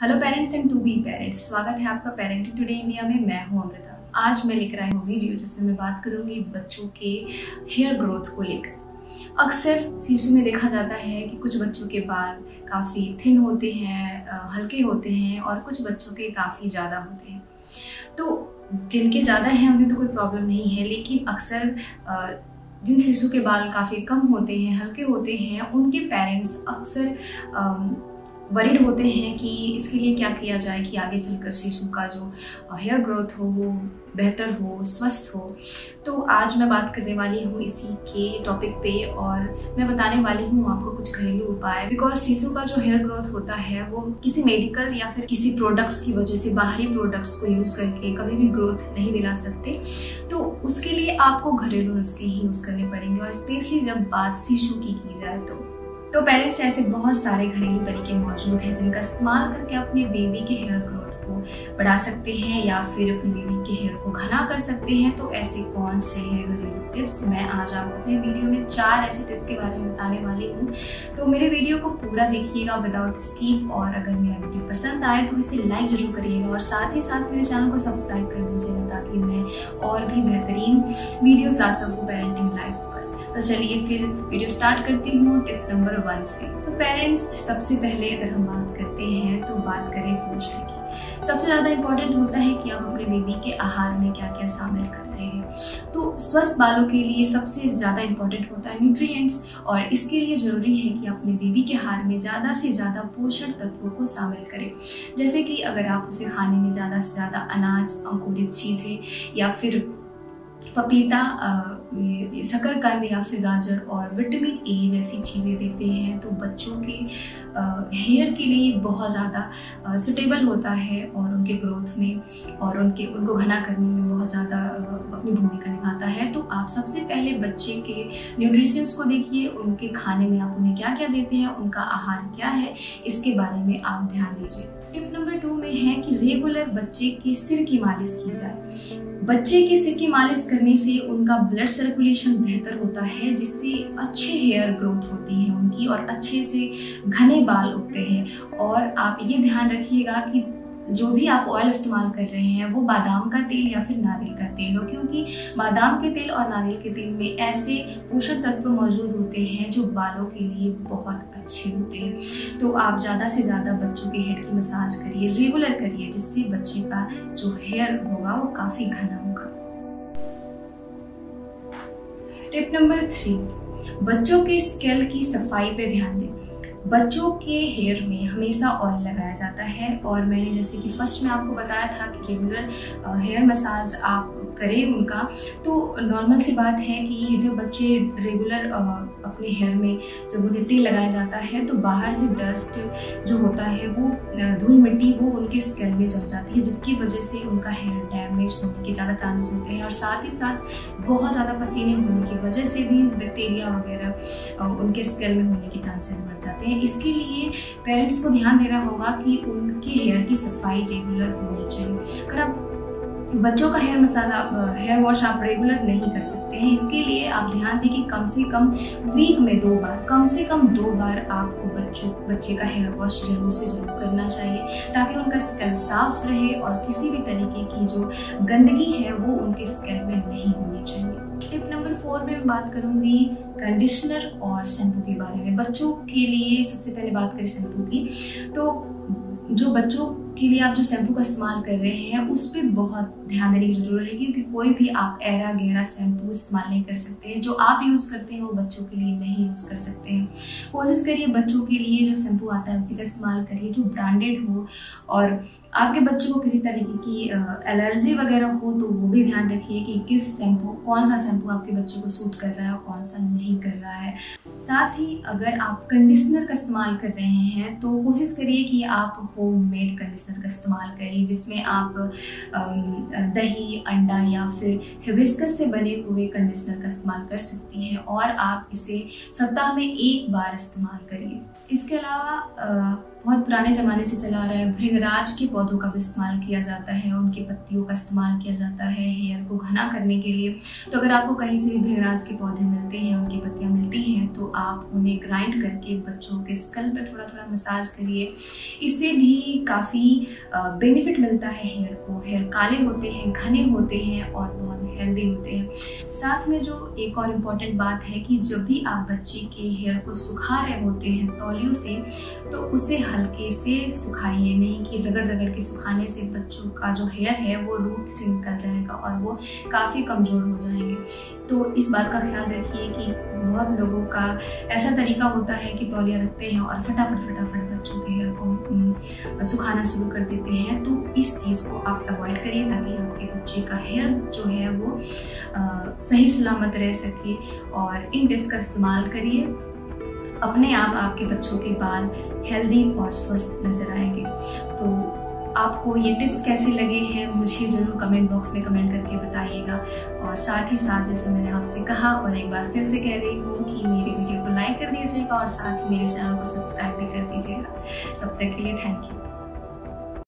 Hello parents and to be parents, स्वागत है आपका पेरेंटिंग टुडे इंडिया में। मैं हूं अमृता। आज मैं लेकर आई हूँ वीडियो जिसमें मैं बात करूंगी बच्चों के हेयर ग्रोथ को लेकर। अक्सर शिशु में देखा जाता है कि कुछ बच्चों के बाल काफ़ी थिन होते हैं, हल्के होते हैं, और कुछ बच्चों के काफ़ी ज़्यादा होते हैं। तो जिनके ज़्यादा हैं उन्हें तो कोई प्रॉब्लम नहीं है, लेकिन अक्सर जिन शिशु के बाल काफ़ी कम होते हैं, हल्के होते हैं, उनके पेरेंट्स अक्सर वरीड होते हैं कि इसके लिए क्या किया जाए कि आगे चलकर शिशु का जो हेयर ग्रोथ हो वो बेहतर हो, स्वस्थ हो। तो आज मैं बात करने वाली हूँ इसी के टॉपिक पे, और मैं बताने वाली हूँ आपको कुछ घरेलू उपाय। बिकॉज शिशु का जो हेयर ग्रोथ होता है वो किसी मेडिकल या फिर किसी प्रोडक्ट्स की वजह से, बाहरी प्रोडक्ट्स को यूज़ करके कभी भी ग्रोथ नहीं दिला सकते। तो उसके लिए आपको घरेलू नुस्खे ही यूज़ करने पड़ेंगे, और स्पेशली जब बात शिशु की जाए तो पेरेंट्स ऐसे बहुत सारे घरेलू तरीके मौजूद हैं जिनका इस्तेमाल करके अपने बेबी के हेयर ग्रोथ को बढ़ा सकते हैं या फिर अपने बेबी के हेयर को घना कर सकते हैं। तो ऐसे कौन से हैं घरेलू टिप्स, मैं आज आपको अपने वीडियो में 4 ऐसे टिप्स के बारे में बताने वाली हूँ। तो मेरे वीडियो को पूरा देखिएगा विदाउट स्किप, और अगर मेरा वीडियो पसंद आए तो इसे लाइक जरूर करिएगा, और साथ ही साथ मेरे चैनल को सब्सक्राइब कर दीजिएगा ताकि मैं और भी बेहतरीन वीडियोस ला सकूँ पेरेंटिंग लाइफ। तो चलिए फिर वीडियो स्टार्ट करती हूँ टिप्स नंबर 1 से। तो पेरेंट्स, सबसे पहले अगर हम बात करते हैं तो बात करें पोषण की। सबसे ज़्यादा इम्पोर्टेंट होता है कि आप अपने बेबी के आहार में क्या क्या शामिल कर रहे हैं। तो स्वस्थ बालों के लिए सबसे ज़्यादा इम्पोर्टेंट होता है न्यूट्रिएंट्स, और इसके लिए ज़रूरी है कि अपने बेबी के आहार में ज़्यादा से ज़्यादा पोषण तत्वों को शामिल करें। जैसे कि अगर आप उसे खाने में ज़्यादा से ज़्यादा अनाज, अंकुरित चीज़ें, या फिर पपीता, शकरकंद या फिर गाजर और विटामिन ए जैसी चीज़ें देते हैं तो बच्चों के हेयर के लिए बहुत ज़्यादा सुटेबल होता है, और उनके ग्रोथ में और उनको घना करने में बहुत ज़्यादा अपनी भूमिका निभाता है। तो आप सबसे पहले बच्चे के न्यूट्रिशंस को देखिए, उनके खाने में आप उन्हें क्या क्या देते हैं, उनका आहार क्या है, इसके बारे में आप ध्यान दीजिए। टिप नंबर 2 में है कि रेगुलर बच्चे के सिर की मालिश की जाए। बच्चे के सिर की मालिश करने से उनका ब्लड सर्कुलेशन बेहतर होता है, जिससे अच्छे हेयर ग्रोथ होती है उनकी, और अच्छे से घने बाल उगते हैं। और आप ये ध्यान रखिएगा कि जो भी आप ऑयल इस्तेमाल कर रहे हैं वो बादाम का तेल या फिर नारियल का तेल हो, क्योंकि बादाम के तेल और नारियल के तेल में ऐसे पोषक तत्व मौजूद होते हैं जो बालों के लिए बहुत अच्छे होते हैं। तो आप ज़्यादा से ज़्यादा बच्चों के हेड की मसाज करिए, रेगुलर करिए, जिससे बच्चे का जो हेयर होगा वो काफ़ी घना होगा। टिप नंबर 3, बच्चों के स्कैल्प की सफाई पे ध्यान दें। बच्चों के हेयर में हमेशा ऑयल लगाया जाता है, और मैंने जैसे कि फर्स्ट में आपको बताया था कि रेगुलर हेयर मसाज आप करें उनका। तो नॉर्मल सी बात है कि जब बच्चे रेगुलर अपने हेयर में जब उन्हें तेल लगाया जाता है तो बाहर से डस्ट जो होता है वो धूल मिट्टी वो उनके स्कैल्प में जम जाती है, जिसकी वजह से उनका हेयर डैमेज होने के ज़्यादा चांसेस होते हैं, और साथ ही साथ बहुत ज़्यादा पसीने होने की वजह से भी बैक्टीरिया वगैरह उनके स्कैल्प में होने के चांसेस बढ़ जाते हैं। इसके लिए पेरेंट्स को ध्यान देना होगा कि उनके हेयर की सफाई रेगुलर होनी चाहिए। अगर आप बच्चों का हेयर वॉश आप रेगुलर नहीं कर सकते हैं, इसके लिए आप ध्यान दें कि कम से कम वीक में 2 बार, कम से कम 2 बार आपको बच्चे का हेयर वॉश जरूर से जरूर करना चाहिए, ताकि उनका स्कैल्प साफ रहे और किसी भी तरीके की जो गंदगी है वो उनके स्कैल्प में नहीं होनी चाहिए। टिप नंबर 4 में मैं बात करूंगी कंडीशनर और शैम्पू के बारे में। बच्चों के लिए सबसे पहले बात करें शैम्पू की, तो जो बच्चों के लिए आप जो शैम्पू का इस्तेमाल कर रहे हैं उस पर बहुत ध्यान देने की जरूरत है, क्योंकि कोई भी आप ऐरा गहरा शैम्पू इस्तेमाल नहीं कर सकते हैं। जो आप यूज़ करते हैं वो बच्चों के लिए नहीं यूज़ कर सकते हैं। कोशिश करिए बच्चों के लिए जो शैम्पू आता है उसी का इस्तेमाल करिए जो ब्रांडेड हो, और आपके बच्चे को किसी तरीके की एलर्जी वगैरह हो तो वो भी ध्यान रखिए कि कौन सा शैम्पू आपके बच्चे को सूट कर रहा है और कौन सा नहीं कर रहा है। साथ ही अगर आप कंडीशनर का इस्तेमाल कर रहे हैं तो कोशिश करिए कि आप होममेड कंडीशनर का इस्तेमाल करिए, जिसमें आप दही, अंडा या फिर हिबिस्कस से बने हुए कंडीशनर का इस्तेमाल कर सकती हैं, और आप इसे सप्ताह में 1 बार इस्तेमाल करिए। इसके अलावा बहुत पुराने ज़माने से चला आ रहा है। भृंगराज के पौधों का भी इस्तेमाल किया जाता है, उनकी पत्तियों का इस्तेमाल किया जाता है हेयर को घना करने के लिए। तो अगर आपको कहीं से भी भृंगराज के पौधे मिलते हैं, उनकी पत्तियाँ मिलती हैं, तो आप उन्हें ग्राइंड करके बच्चों के स्कल पर थोड़ा थोड़ा मसाज करिए। इससे भी काफ़ी बेनिफिट मिलता है हेयर को। हेयर काले होते हैं, घने होते हैं और बहुत हेल्दी होते हैं। साथ में जो एक और इम्पॉर्टेंट बात है कि जब भी आप बच्चे के हेयर को सुखा रहे होते हैं तौलियों से, तो उसे हल्के से सुखाइए, नहीं कि रगड़ रगड़ के सुखाने से बच्चों का जो हेयर है वो रूट से निकल जाएगा और वो काफ़ी कमज़ोर हो जाएंगे। तो इस बात का ख्याल रखिए कि बहुत लोगों का ऐसा तरीका होता है कि तौलिया रखते हैं और फटाफट बच्चों के हेयर को सुखाना शुरू कर देते हैं। तो इस चीज़ को आप अवॉइड करिए ताकि आपके बच्चे का हेयर जो है वो सही सलामत रह सके। और इन टिप्स का इस्तेमाल करिए, अपने आप आपके बच्चों के बाल हेल्दी और स्वस्थ नजर आएंगे। तो आपको ये टिप्स कैसे लगे हैं मुझे ज़रूर कमेंट बॉक्स में कमेंट करके बताइएगा। और साथ ही साथ जैसे मैंने आपसे कहा और एक बार फिर से कह रही हूँ कि मेरे वीडियो को लाइक कर दीजिएगा और साथ ही मेरे चैनल को सब्सक्राइब भी कर दीजिएगा। तब तक के लिए थैंक यू।